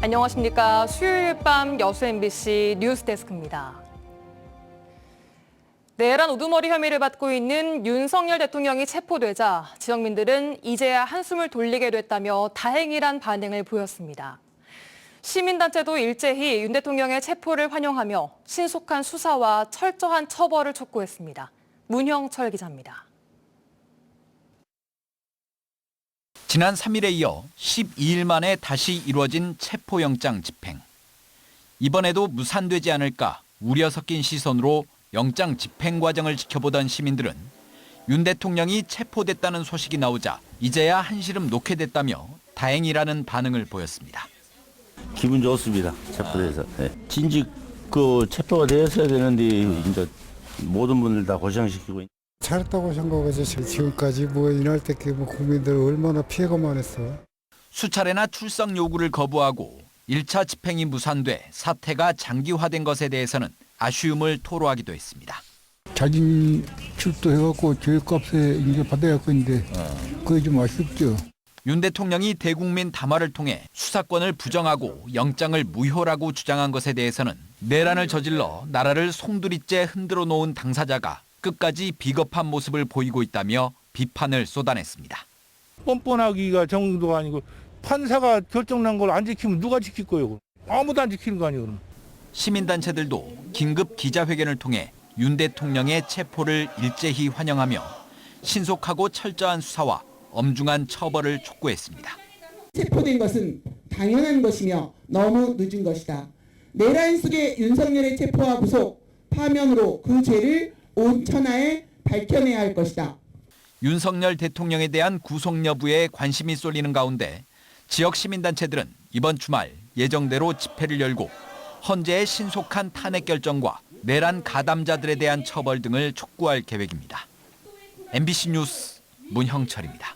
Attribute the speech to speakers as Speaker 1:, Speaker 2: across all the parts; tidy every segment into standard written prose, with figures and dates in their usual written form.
Speaker 1: 안녕하십니까. 수요일 밤 여수 MBC 뉴스데스크입니다. 내란 우두머리 혐의를 받고 있는 윤석열 대통령이 체포되자 지역민들은 이제야 한숨을 돌리게 됐다며 다행이란 반응을 보였습니다. 시민단체도 일제히 윤 대통령의 체포를 환영하며 신속한 수사와 철저한 처벌을 촉구했습니다. 문형철 기자입니다.
Speaker 2: 지난 3일에 이어 12일 만에 다시 이루어진 체포영장 집행. 이번에도 무산되지 않을까 우려 섞인 시선으로 영장 집행 과정을 지켜보던 시민들은 윤 대통령이 체포됐다는 소식이 나오자 이제야 한시름 놓게 됐다며 다행이라는 반응을 보였습니다.
Speaker 3: 기분 좋습니다. 체포돼서. 네. 진즉 체포가 되었어야 되는데 이제 모든 분들 다 고생시키고.
Speaker 4: 잘했다고 생각하지. 지금까지 이날 때 국민들 얼마나 피해가 많았어.
Speaker 2: 수차례나 출석 요구를 거부하고 1차 집행이 무산돼 사태가 장기화된 것에 대해서는 아쉬움을 토로하기도 했습니다.
Speaker 4: 자진 출두해갖고 죄값에 이제 받아야 할 건데 그게 좀 아쉽죠.
Speaker 2: 윤 대통령이 대국민 담화를 통해 수사권을 부정하고 영장을 무효라고 주장한 것에 대해서는 내란을 저질러 나라를 송두리째 흔들어 놓은 당사자가 끝까지 비겁한 모습을 보이고 있다며 비판을 쏟아냈습니다.
Speaker 5: 뻔뻔하기가 정도가 아니고 판사가 결정난 걸 안 지키면 누가 지킬 거예요? 아무도 안 지키는 거 아니에요. 그럼.
Speaker 2: 시민단체들도 긴급 기자회견을 통해 윤 대통령의 체포를 일제히 환영하며 신속하고 철저한 수사와 엄중한 처벌을 촉구했습니다.
Speaker 6: 체포된 것은 당연한 것이며 너무 늦은 것이다. 내란 속의 윤석열의 체포와 구속, 파면으로 그 죄를 온 천하에 밝혀내야 할 것이다.
Speaker 2: 윤석열 대통령에 대한 구속 여부에 관심이 쏠리는 가운데 지역 시민단체들은 이번 주말 예정대로 집회를 열고 헌재의 신속한 탄핵 결정과 내란 가담자들에 대한 처벌 등을 촉구할 계획입니다. MBC 뉴스 문형철입니다.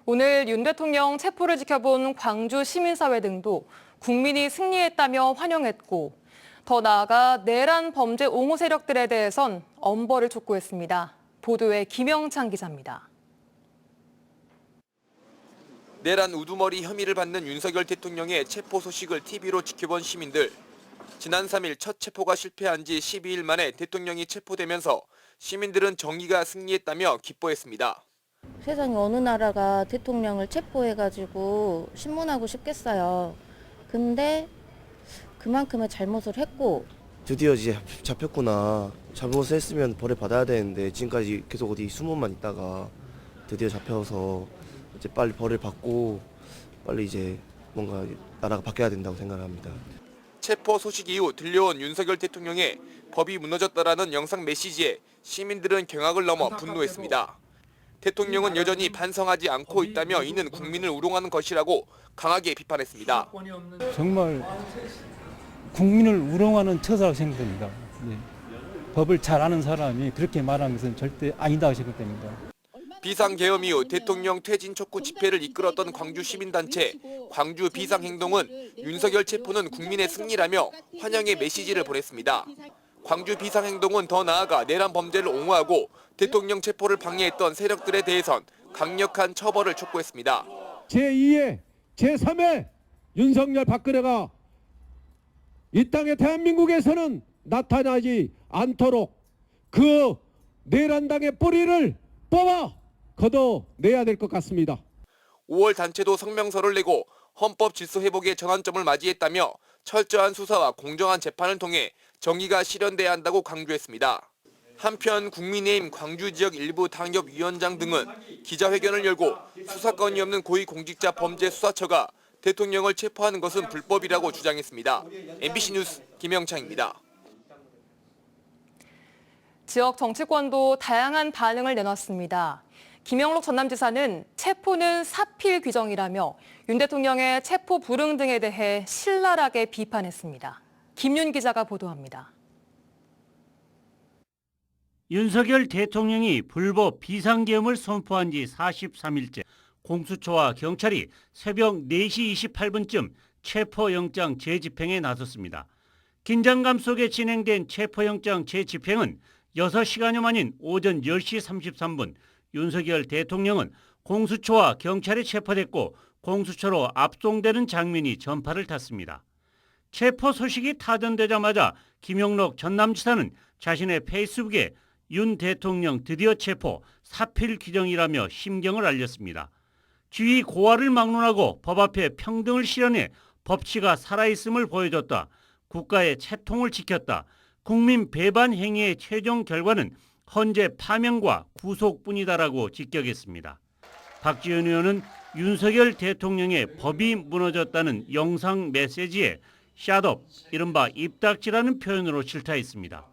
Speaker 1: 오늘 윤 대통령 체포를 지켜본 광주 시민사회 등도 국민이 승리했다며 환영했고 더 나아가 내란 범죄 옹호 세력들에 대해선 엄벌을 촉구했습니다. 보도에 김영찬 기자입니다.
Speaker 7: 내란 우두머리 혐의를 받는 윤석열 대통령의 체포 소식을 TV로 지켜본 시민들. 지난 3일 첫 체포가 실패한 지 12일 만에 대통령이 체포되면서 시민들은 정의가 승리했다며 기뻐했습니다.
Speaker 8: 세상에 어느 나라가 대통령을 체포해가지고 신문하고 싶겠어요. 근데 그만큼의 잘못을 했고
Speaker 9: 드디어 이제 잡혔구나. 잘못을 했으면 벌을 받아야 되는데 지금까지 계속 어디 숨어만 있다가 드디어 잡혀서 이제 빨리 벌을 받고 빨리 이제 뭔가 나라가 바뀌어야 된다고 생각을 합니다.
Speaker 7: 체포 소식 이후 들려온 윤석열 대통령의 법이 무너졌다라는 영상 메시지에 시민들은 경악을 넘어 분노했습니다. 대통령은 여전히 반성하지 않고 있다며 이는 국민을 우롱하는 것이라고 강하게 비판했습니다.
Speaker 10: 정말 국민을 우롱하는 처사라고 생각됩니다. 네. 법을 잘 아는 사람이 그렇게 말하는 것은 절대 아니다고 생각됩니다.
Speaker 7: 비상계엄 이후 대통령 퇴진 촉구 집회를 이끌었던 광주 시민단체 광주 비상행동은 윤석열 체포는 국민의 승리라며 환영의 메시지를 보냈습니다. 광주 비상행동은 더 나아가 내란 범죄를 옹호하고 대통령 체포를 방해했던 세력들에 대해선 강력한 처벌을 촉구했습니다.
Speaker 11: 제2의 제3의 윤석열 박근혜가 이 땅의 대한민국에서는 나타나지 않도록 그 내란당의 뿌리를 뽑아 걷어내야 될 것 같습니다.
Speaker 7: 5월 단체도 성명서를 내고 헌법 질서 회복의 전환점을 맞이했다며 철저한 수사와 공정한 재판을 통해 정의가 실현돼야 한다고 강조했습니다. 한편 국민의힘 광주 지역 일부 당협위원장 등은 기자회견을 열고 수사권이 없는 고위공직자 범죄수사처가 대통령을 체포하는 것은 불법이라고 주장했습니다. MBC 뉴스 김영창입니다.
Speaker 1: 지역 정치권도 다양한 반응을 내놨습니다. 김영록 전남지사는 체포는 사필 규정이라며 윤 대통령의 체포 불응 등에 대해 신랄하게 비판했습니다. 김윤 기자가 보도합니다.
Speaker 12: 윤석열 대통령이 불법 비상계엄을 선포한 지 43일째 공수처와 경찰이 새벽 4시 28분쯤 체포영장 재집행에 나섰습니다. 긴장감 속에 진행된 체포영장 재집행은 6시간여 만인 오전 10시 33분 윤석열 대통령은 공수처와 경찰이 체포됐고 공수처로 압송되는 장면이 전파를 탔습니다. 체포 소식이 타전되자마자 김용록 전남지사는 자신의 페이스북에 윤 대통령 드디어 체포, 사필 규정이라며 심경을 알렸습니다. 지위 고하를 막론하고 법 앞에 평등을 실현해 법치가 살아있음을 보여줬다. 국가의 채통을 지켰다. 국민 배반 행위의 최종 결과는 헌재 파면과 구속뿐이다라고 직격했습니다. 박지원 의원은 윤석열 대통령의 법이 무너졌다는 영상 메시지에 샷업, 이른바 입닥치라는 표현으로 질타했습니다.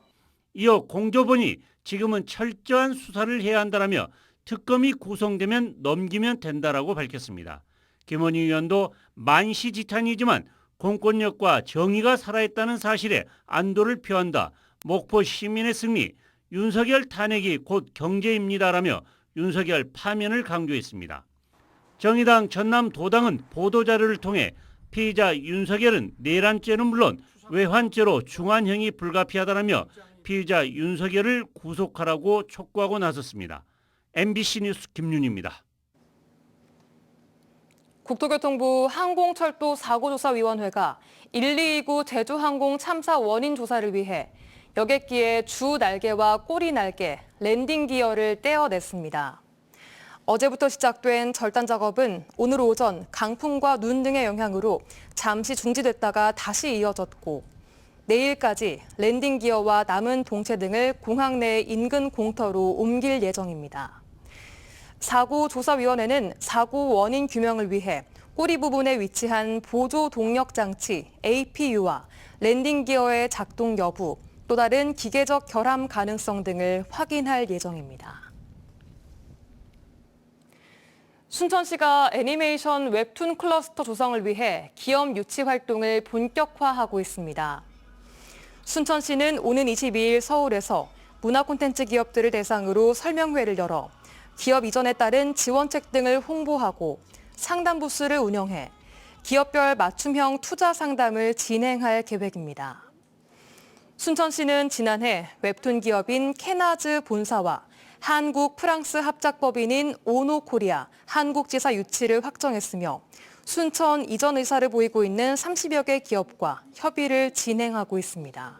Speaker 12: 이어 공조본이 지금은 철저한 수사를 해야 한다라며 특검이 구성되면 넘기면 된다라고 밝혔습니다. 김원희 의원도 만시지탄이지만 공권력과 정의가 살아있다는 사실에 안도를 표한다. 목포 시민의 승리, 윤석열 탄핵이 곧 경제입니다라며 윤석열 파면을 강조했습니다. 정의당 전남도당은 보도자료를 통해 피의자 윤석열은 내란죄는 물론 외환죄로 중환형이 불가피하다라며 피의자 윤석열을 구속하라고 촉구하고 나섰습니다. MBC 뉴스 김윤희입니다.
Speaker 1: 국토교통부 항공철도사고조사위원회가 1229 제주항공 참사 원인 조사를 위해 여객기의 주 날개와 꼬리 날개, 랜딩 기어를 떼어냈습니다. 어제부터 시작된 절단 작업은 오늘 오전 강풍과 눈 등의 영향으로 잠시 중지됐다가 다시 이어졌고 내일까지 랜딩 기어와 남은 동체 등을 공항 내 인근 공터로 옮길 예정입니다. 사고조사위원회는 사고 원인 규명을 위해 꼬리 부분에 위치한 보조 동력 장치 APU와 랜딩 기어의 작동 여부, 또 다른 기계적 결함 가능성 등을 확인할 예정입니다. 순천시가 애니메이션 웹툰 클러스터 조성을 위해 기업 유치 활동을 본격화하고 있습니다. 순천시는 오는 22일 서울에서 문화 콘텐츠 기업들을 대상으로 설명회를 열어 기업 이전에 따른 지원책 등을 홍보하고 상담 부스를 운영해 기업별 맞춤형 투자 상담을 진행할 계획입니다. 순천시는 지난해 웹툰 기업인 캐나즈 본사와 한국 프랑스 합작법인인 오노코리아 한국지사 유치를 확정했으며 순천 이전 의사를 보이고 있는 30여 개 기업과 협의를 진행하고 있습니다.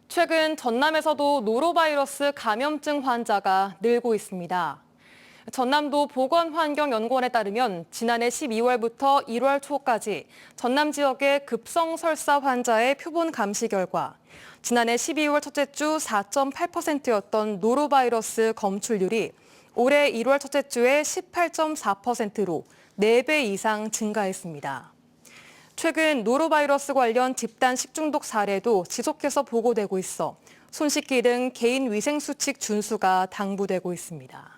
Speaker 1: 최근 전남에서도 노로바이러스 감염증 환자가 늘고 있습니다. 전남도 보건환경연구원에 따르면 지난해 12월부터 1월 초까지 전남 지역의 급성설사 환자의 표본 감시 결과 지난해 12월 첫째 주 4.8%였던 노로바이러스 검출률이 올해 1월 첫째 주에 18.4%로 4배 이상 증가했습니다. 최근 노로바이러스 관련 집단 식중독 사례도 지속해서 보고되고 있어 손 씻기 등 개인 위생 수칙 준수가 당부되고 있습니다.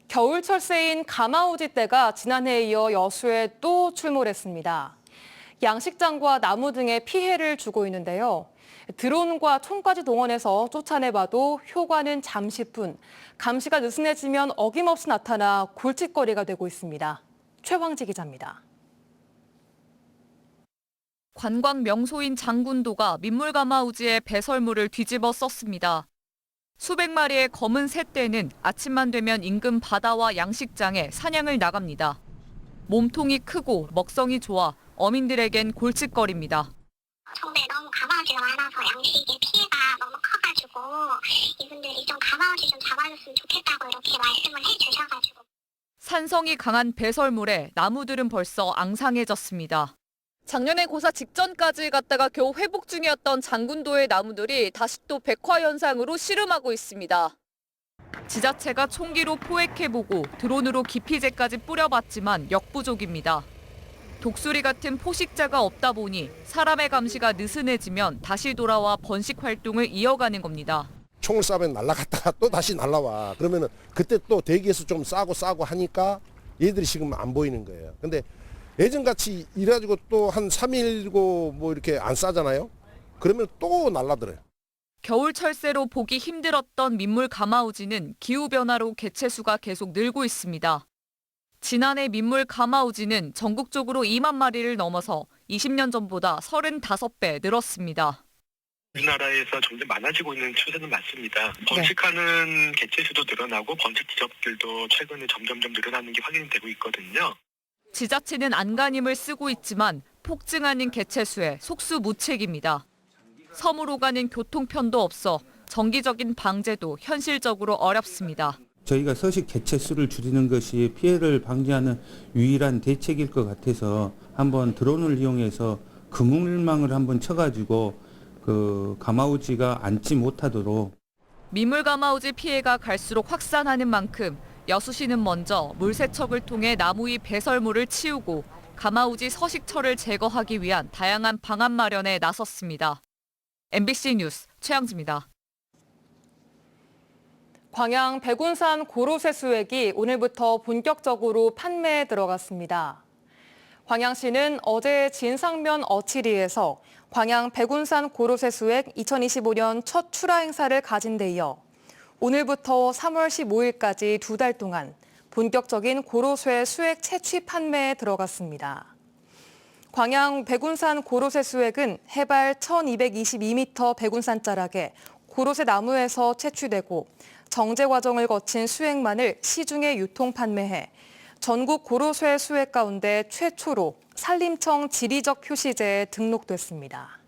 Speaker 1: 겨울 철새인 가마우지떼가 지난해에 이어 여수에 또 출몰했습니다. 양식장과 나무 등에 피해를 주고 있는데요. 드론과 총까지 동원해서 쫓아내봐도 효과는 잠시뿐, 감시가 느슨해지면 어김없이 나타나 골칫거리가 되고 있습니다. 최황지 기자입니다.
Speaker 13: 관광 명소인 장군도가 민물가마우지의 배설물을 뒤집어 썼습니다. 수백 마리의 검은 새떼는 아침만 되면 인근 바다와 양식장에 사냥을 나갑니다. 몸통이 크고 먹성이 좋아 어민들에겐 골칫거리입니다.
Speaker 14: 정부에 너무 가마우지가 많아서 양식에 피해가 너무 커가지고 이분들이 좀 가마우지 좀 잡아줬으면 좋겠다고 이렇게 말씀을 해주셔가지고.
Speaker 13: 산성이 강한 배설물에 나무들은 벌써 앙상해졌습니다. 작년에 고사 직전까지 갔다가 겨우 회복 중이었던 장군도의 나무들이 다시 또 백화 현상으로 씨름하고 있습니다. 지자체가 총기로 포획해보고 드론으로 기피제까지 뿌려봤지만 역부족입니다. 독수리 같은 포식자가 없다 보니 사람의 감시가 느슨해지면 다시 돌아와 번식 활동을 이어가는 겁니다.
Speaker 15: 총을 쏴면 날아갔다가 또 다시 날아와. 그러면은 그때 또 대기에서 좀 싸고 하니까 얘들이 지금 안 보이는 거예요. 근데 예전같이 이래가지고 또 한 3일고 뭐 이렇게 안 싸잖아요. 그러면 또 날아들어요.
Speaker 13: 겨울 철새로 보기 힘들었던 민물 가마우지는 기후변화로 개체수가 계속 늘고 있습니다. 지난해 민물 가마우지는 전국적으로 2만 마리를 넘어서 20년 전보다 35배 늘었습니다.
Speaker 16: 우리나라에서 점점 많아지고 있는 추세는 맞습니다. 번식하는 개체수도 늘어나고 번식 지역들도 최근에 점점점 늘어나는 게 확인되고 있거든요.
Speaker 13: 지자체는 안간힘을 쓰고 있지만 폭증하는 개체수에 속수무책입니다. 섬으로 가는 교통편도 없어 정기적인 방제도 현실적으로 어렵습니다.
Speaker 17: 저희가 서식 개체수를 줄이는 것이 피해를 방지하는 유일한 대책일 것 같아서 한번 드론을 이용해서 그물망을 한번 쳐가지고 가마우지가 앉지 못하도록.
Speaker 13: 민물 가마우지 피해가 갈수록 확산하는 만큼 여수시는 먼저 물세척을 통해 나무 위 배설물을 치우고 가마우지 서식처를 제거하기 위한 다양한 방안 마련에 나섰습니다. MBC 뉴스 최양지입니다.
Speaker 1: 광양 백운산 고로쇠 수액이 오늘부터 본격적으로 판매에 들어갔습니다. 광양시는 어제 진상면 어치리에서 광양 백운산 고로쇠 수액 2025년 첫 출하 행사를 가진 데 이어 오늘부터 3월 15일까지 2달 동안 본격적인 고로쇠 수액 채취 판매에 들어갔습니다. 광양 백운산 고로쇠 수액은 해발 1222m 백운산 자락에 고로쇠 나무에서 채취되고 정제 과정을 거친 수액만을 시중에 유통 판매해 전국 고로쇠 수액 가운데 최초로 산림청 지리적 표시제에 등록됐습니다.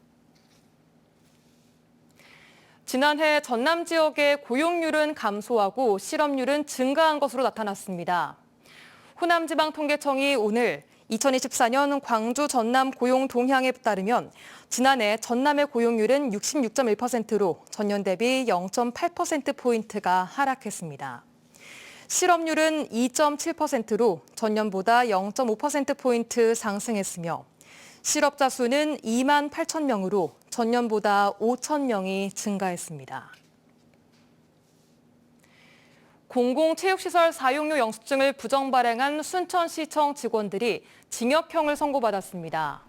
Speaker 1: 지난해 전남 지역의 고용률은 감소하고 실업률은 증가한 것으로 나타났습니다. 호남지방통계청이 오늘 2024년 광주 전남 고용 동향에 따르면 지난해 전남의 고용률은 66.1%로 전년 대비 0.8%포인트가 하락했습니다. 실업률은 2.7%로 전년보다 0.5%포인트 상승했으며 실업자 수는 2만 8천 명으로 전년보다 5천 명이 증가했습니다. 공공체육시설 사용료 영수증을 부정 발행한 순천시청 직원들이 징역형을 선고받았습니다.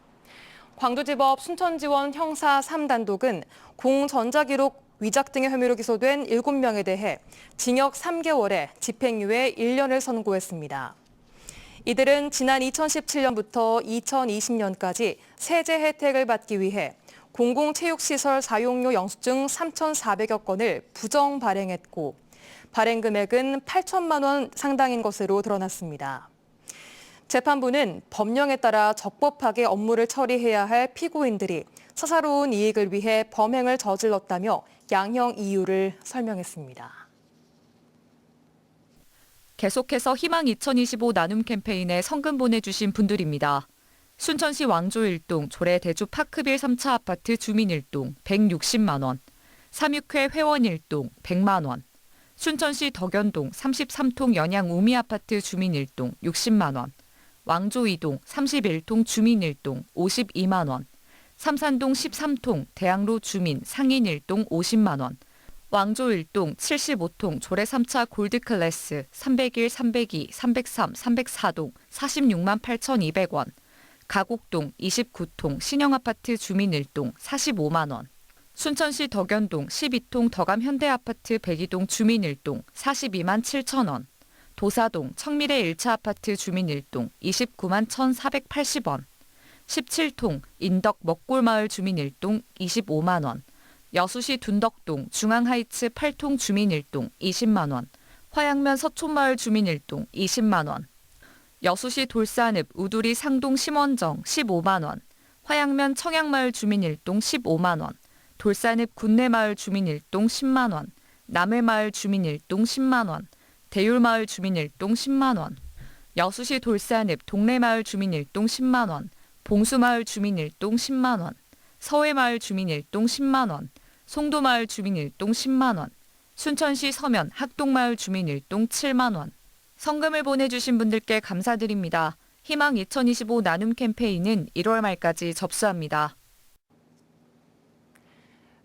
Speaker 1: 광주지법 순천지원 형사 3단독은 공전자기록 위작 등의 혐의로 기소된 7명에 대해 징역 3개월에 집행유예 1년을 선고했습니다. 이들은 지난 2017년부터 2020년까지 세제 혜택을 받기 위해 공공체육시설 사용료 영수증 3,400여 건을 부정 발행했고 발행 금액은 8천만 원 상당인 것으로 드러났습니다. 재판부는 법령에 따라 적법하게 업무를 처리해야 할 피고인들이 사사로운 이익을 위해 범행을 저질렀다며 양형 이유를 설명했습니다.
Speaker 13: 계속해서 희망 2025 나눔 캠페인에 성금 보내주신 분들입니다. 순천시 왕조 1동 조례 대주 파크빌 3차 아파트 주민 1동 160만 원, 삼육회 회원 1동 100만 원, 순천시 덕연동 33통 연양 우미 아파트 주민 1동 60만 원, 왕조 2동 31통 주민 1동 52만 원, 삼산동 13통 대학로 주민 상인 1동 50만 원, 왕조 1동 75통 조례 3차 골드클래스 301, 302, 303, 304동 46만 8,200원, 가곡동 29통 신영아파트 주민 1동 45만 원, 순천시 덕연동 12통 덕암 현대아파트 102동 주민 1동 42만 7천 원, 도사동 청미래 1차 아파트 주민 1동 29만 1,480원, 17통 인덕 먹골마을 주민 1동 25만 원, 여수시 둔덕동 중앙하이츠 8통 주민 1동 20만 원, 화양면 서촌마을 주민 1동 20만 원, 여수시 돌산읍 우두리 상동 심원정 15만 원, 화양면 청양마을 주민 1동 15만 원, 돌산읍 군내마을 주민 1동 10만 원, 남해마을 주민 1동 10만 원, 대율마을 주민 1동 10만 원, 여수시 돌산읍 동래마을 주민 1동 10만 원, 봉수마을 주민 1동 10만 원, 서해마을 주민 1동 10만 원, 송도마을 주민 1동 10만 원, 순천시 서면 학동마을 주민 1동 7만 원. 성금을 보내주신 분들께 감사드립니다. 희망 2025 나눔 캠페인은 1월 말까지 접수합니다.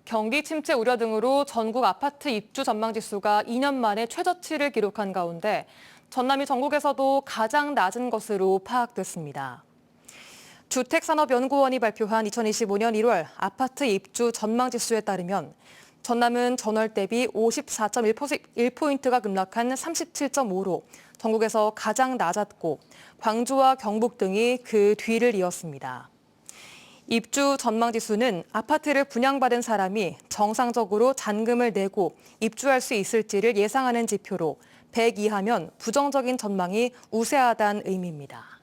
Speaker 1: 경기 침체 우려 등으로 전국 아파트 입주 전망 지수가 2년 만에 최저치를 기록한 가운데 전남이 전국에서도 가장 낮은 것으로 파악됐습니다. 주택산업연구원이 발표한 2025년 1월 아파트 입주 전망 지수에 따르면 전남은 전월 대비 54.1%가 급락한 37.5로 전국에서 가장 낮았고 광주와 경북 등이 그 뒤를 이었습니다. 입주 전망지수는 아파트를 분양받은 사람이 정상적으로 잔금을 내고 입주할 수 있을지를 예상하는 지표로 100 이하면 부정적인 전망이 우세하다는 의미입니다.